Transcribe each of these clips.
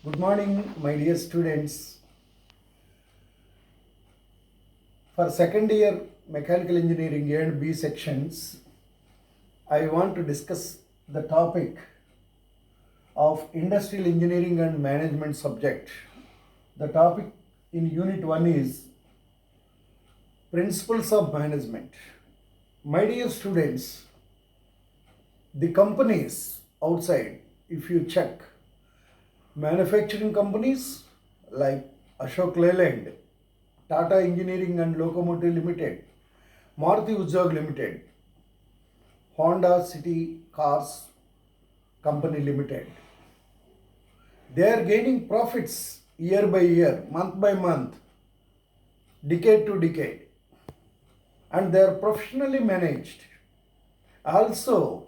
Good morning, my dear students. For second year mechanical engineering A and B sections, I want to discuss the topic of industrial engineering and management subject. The topic in unit 1 is principles of management. My dear students, the companies outside, if you check, manufacturing companies like Ashok Leyland, Tata Engineering and Locomotive Limited, Maruti Udyog Limited, Honda City Cars Company Limited. They are gaining profits year by year, month by month, decade to decade, and they are professionally managed. Also,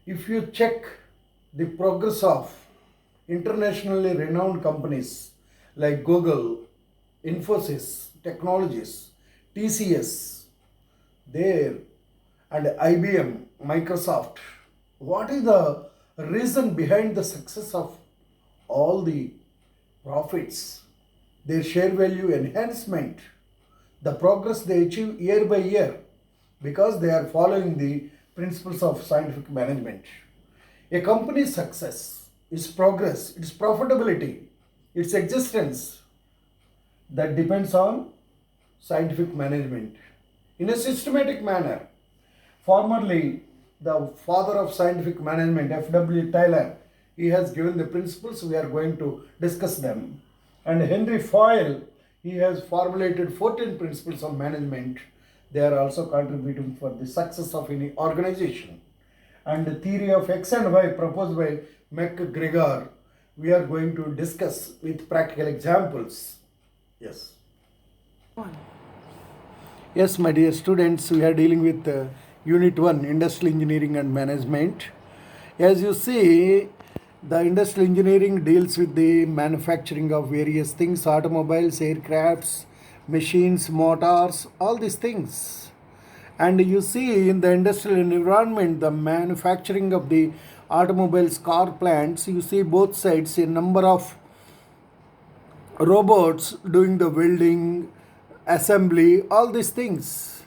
if you check the progress of internationally renowned companies like Google, Infosys, Technologies, TCS, there, and IBM, Microsoft. What is the reason behind the success of all the profits? Their share value enhancement, the progress they achieve year by year, because they are following the principles of scientific management. A company's success, its progress, its profitability, its existence, that depends on scientific management in a systematic manner. Formerly, the father of scientific management, F.W. Taylor, he has given the principles. We are going to discuss them. And Henry Foyle, he has formulated 14 principles of management. They are also contributing for the success of any organization. And the theory of X and Y proposed by McGregor, we are going to discuss with practical examples. Yes. Yes, my dear students, we are dealing with Unit 1, Industrial Engineering and Management. As you see, the industrial engineering deals with the manufacturing of various things, automobiles, aircrafts, machines, motors, all these things. And you see in the industrial environment, the manufacturing of the automobiles, car plants, you see both sides, a number of robots doing the welding, assembly, all these things.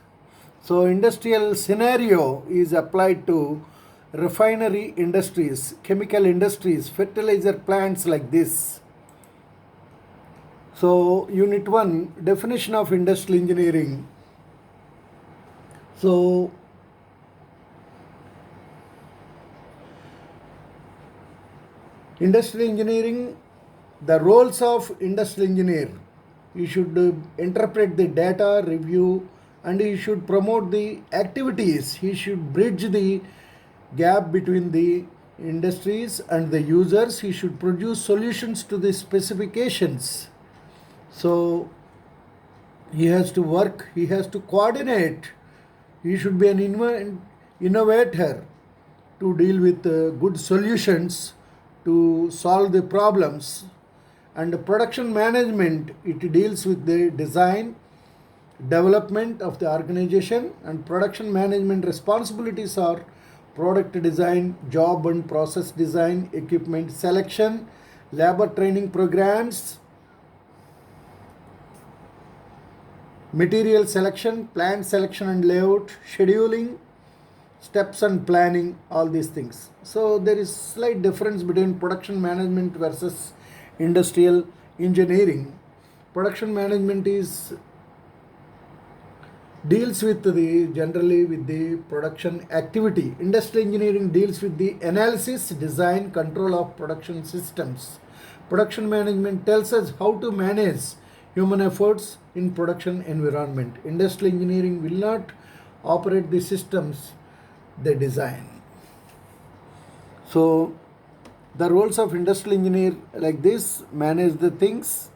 So industrial scenario is applied to refinery industries, chemical industries, fertilizer plants like this. So unit 1, definition of industrial engineering. So industrial engineering, the roles of industrial engineer, you should interpret the data, review, and he should promote the activities. He should bridge the gap between the industries and the users. He should produce solutions to the specifications. So he has to work, he has to coordinate, he should be an innovator to deal with good solutions to solve the problems. And production management, it deals with the design, development of the organization, and production management responsibilities are product design, job and process design, equipment selection, labor training programs, material selection, plant selection and layout, scheduling, steps and planning, all these things. So there is slight difference between production management versus industrial engineering. Production management is deals with the generally with the production activity. Industrial engineering deals with the analysis, design, control of production systems. Production management tells us how to manage human efforts in production environment. Industrial engineering will not operate the systems they design. So the roles of industrial engineer like this: manage the things,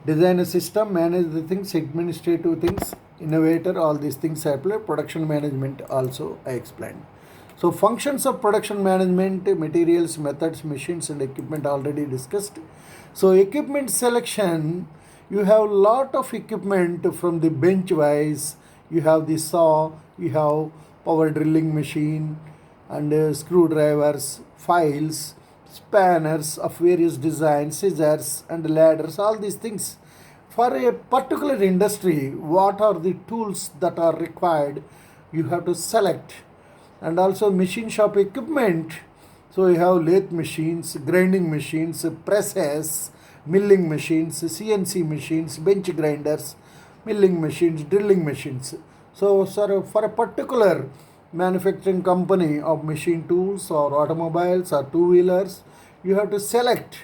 design a system, manage the things, administrative things, innovator, all these things I apply. Production management also I explained. So functions of production management: materials, methods, machines and equipment already discussed. So equipment selection, you have lot of equipment from the bench wise. You have the saw, you have power drilling machine, and screwdrivers, files, spanners of various designs, scissors, and ladders, all these things. For a particular industry, what are the tools that are required? You have to select. And also machine shop equipment. So you have lathe machines, grinding machines, presses, milling machines, CNC machines, bench grinders, milling machines, drilling machines. So, sir, for a particular manufacturing company of machine tools or automobiles or two wheelers, you have to select.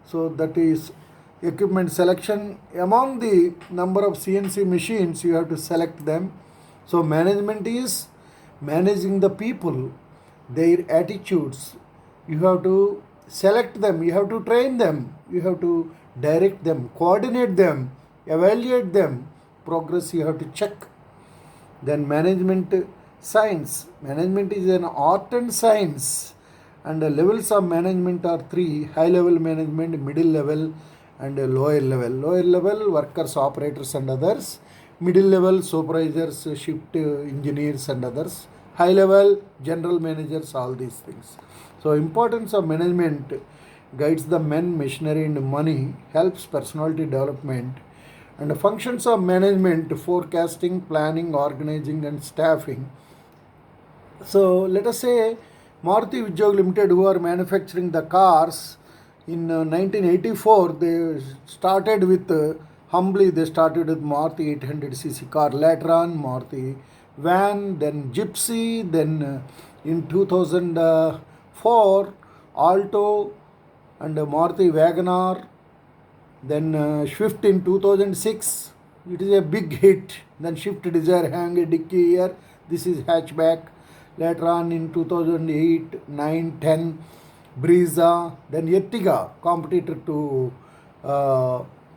So that is equipment selection. Among the number of CNC machines, you have to select them. So management is managing the people, their attitudes. You have to select them, you have to train them, you have to direct them, coordinate them, evaluate them, progress you have to check. Then management science. Management is an art and science, and the levels of management are three: high level management, middle level, and a lower level. Lower level workers, operators, and others. Middle level supervisors, shift engineers, and others. High level general managers, all these things. So importance of management guides the men, machinery, and money, helps personality development. And the functions of management: forecasting, planning, organizing, and staffing. So let us say Maruti Udyog Limited, who are manufacturing the cars, in 1984 they started with humbly they started with Maruti 800cc car. Later on Maruti van, then Gypsy, then in 2004 Alto, and Maruti Wagoner, then Swift in 2006. It is a big hit. Then Swift Desire hang a dicky here. This is hatchback. Later on in 2008, 9, 10, Brezza. Then Ertiga, competitor to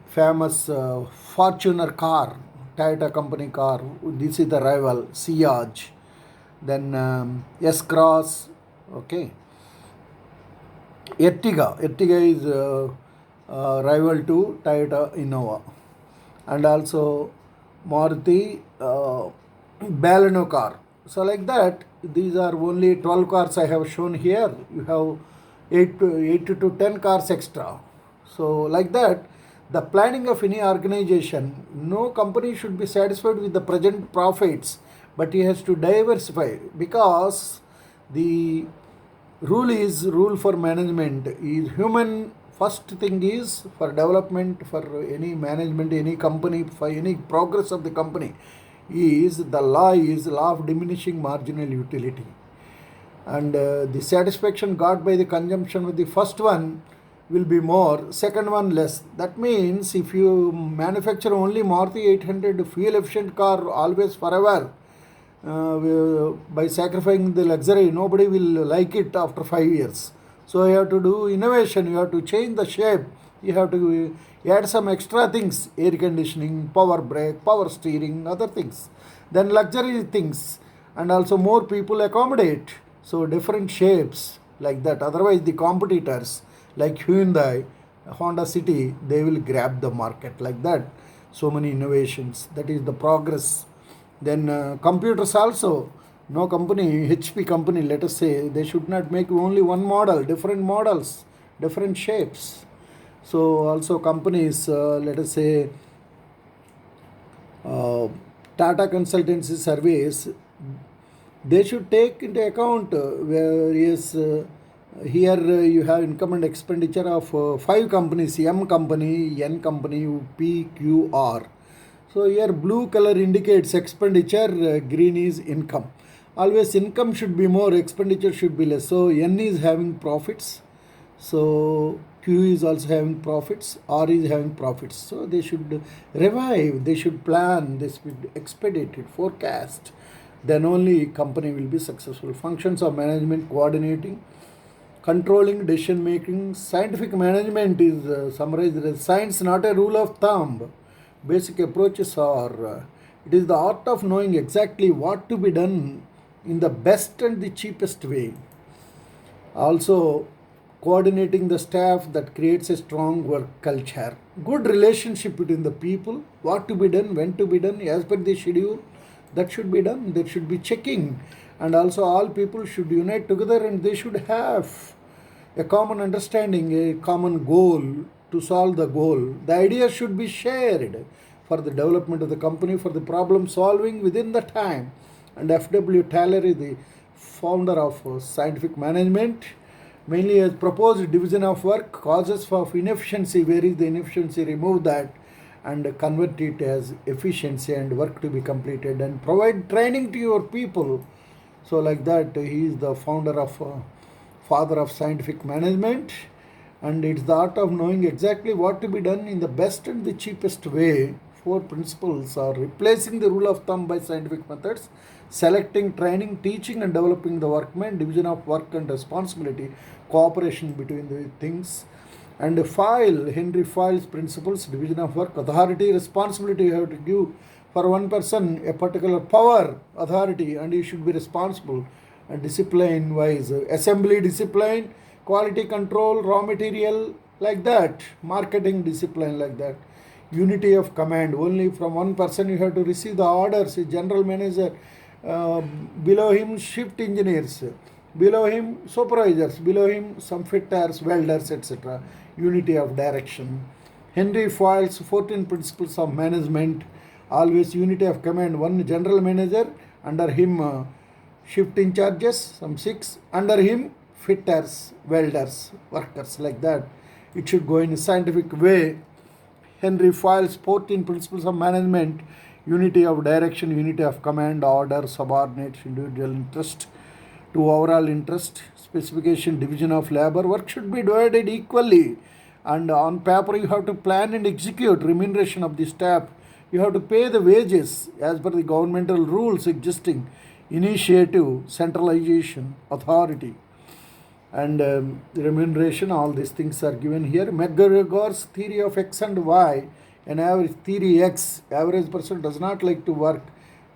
famous Fortuner car, Toyota company car. This is the rival, Siage. Then S-Cross. Okay. Ertiga. Ertiga is rival to Toyota Innova. And also Maruti Baleno car. So like that, these are only 12 cars I have shown here. You have 8 to 10 cars extra. So like that, the planning of any organization, no company should be satisfied with the present profits, but he has to diversify, because the rule for management is human. First thing is for development, for any management, any company, for any progress of the company, is the law of diminishing marginal utility. And the satisfaction got by the consumption of the first one will be more, second one less. That means if you manufacture only Maruti 800 fuel efficient car always forever, by sacrificing the luxury, nobody will like it after 5 years. So you have to do innovation, you have to change the shape, you have to add some extra things: air conditioning, power brake, power steering, other things. Then luxury things, and also more people accommodate. So different shapes like that. Otherwise, the competitors like Hyundai, Honda City, they will grab the market like that. So many innovations. That is the progress. Then computers also. No company, HP company, let us say, they should not make only one model, different models, different shapes. So also companies, let us say, Tata Consultancy Service, they should take into account various, here you have income and expenditure of 5 companies: M company, N company, P, Q, R. So here blue color indicates expenditure, green is income. Always income should be more, expenditure should be less. So N is having profits, so Q is also having profits, R is having profits. So they should revive, they should plan, they should expedite it, forecast. Then only company will be successful. Functions of management: coordinating, controlling, decision making. Scientific management is summarized as science, not a rule of thumb. Basic approaches are it is the art of knowing exactly what to be done in the best and the cheapest way. Also, coordinating the staff that creates a strong work culture. Good relationship between the people, what to be done, when to be done, as per the schedule, that should be done. There should be checking. And also all people should unite together and they should have a common understanding, a common goal to solve the goal. The idea should be shared for the development of the company, for the problem solving within the time. And F.W. Taylor is the founder of scientific management, mainly has proposed division of work, causes of inefficiency, where is the inefficiency, remove that and convert it as efficiency and work to be completed and provide training to your people. So like that, he is the founder of father of scientific management, and it's the art of knowing exactly what to be done in the best and the cheapest way. Four principles are replacing the rule of thumb by scientific methods, selecting, training, teaching, and developing the workmen, division of work and responsibility, cooperation between the things, and Henry File's principles, division of work, authority, responsibility. You have to give for one person a particular power, authority, and he should be responsible. And discipline wise, assembly discipline, quality control, raw material, like that, marketing discipline, like that. Unity of command, only from one person you have to receive the orders. A general manager, uh, below him shift engineers, below him supervisors, below him some fitters, welders, etc. Unity of direction. Henry Foyle's 14 principles of management, always unity of command, one general manager, under him shift in charges, some 6, under him fitters, welders, workers, like that. It should go in a scientific way. Henry Foyle's 14 principles of management, unity of direction, unity of command, order, subordinate, individual interest to overall interest, specification, division of labor. Work should be divided equally, and on paper you have to plan and execute remuneration of the staff. You have to pay the wages as per the governmental rules existing, initiative, centralization, authority, and remuneration. All these things are given here. McGregor's theory of X and Y, an average theory X, average person does not like to work.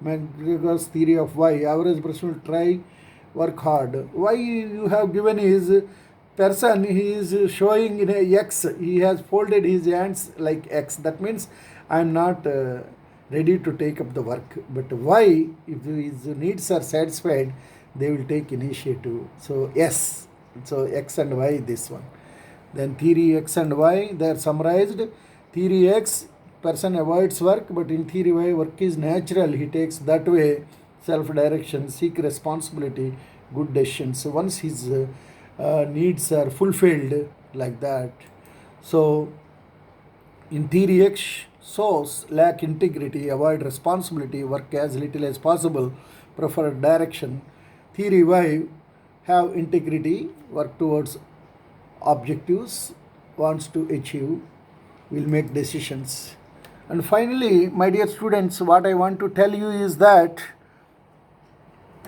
McGregor's theory of Y, average person will try, work hard. Why you have given his person, he is showing in a X, he has folded his hands like X. That means I am not ready to take up the work. But why, if his needs are satisfied, they will take initiative. So yes, so X and Y, this one. Then theory X and Y, they are summarized. Theory X, person avoids work, but in theory Y, work is natural, he takes that way, self-direction, seek responsibility, good decisions. So once his needs are fulfilled, like that. So in theory X, shows lack integrity, avoid responsibility, work as little as possible, prefer direction. Theory Y, have integrity, work towards objectives, wants to achieve, will make decisions. And finally, my dear students, what I want to tell you is that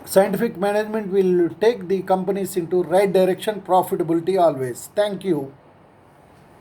scientific management will take the companies into right direction, profitability always. Thank you.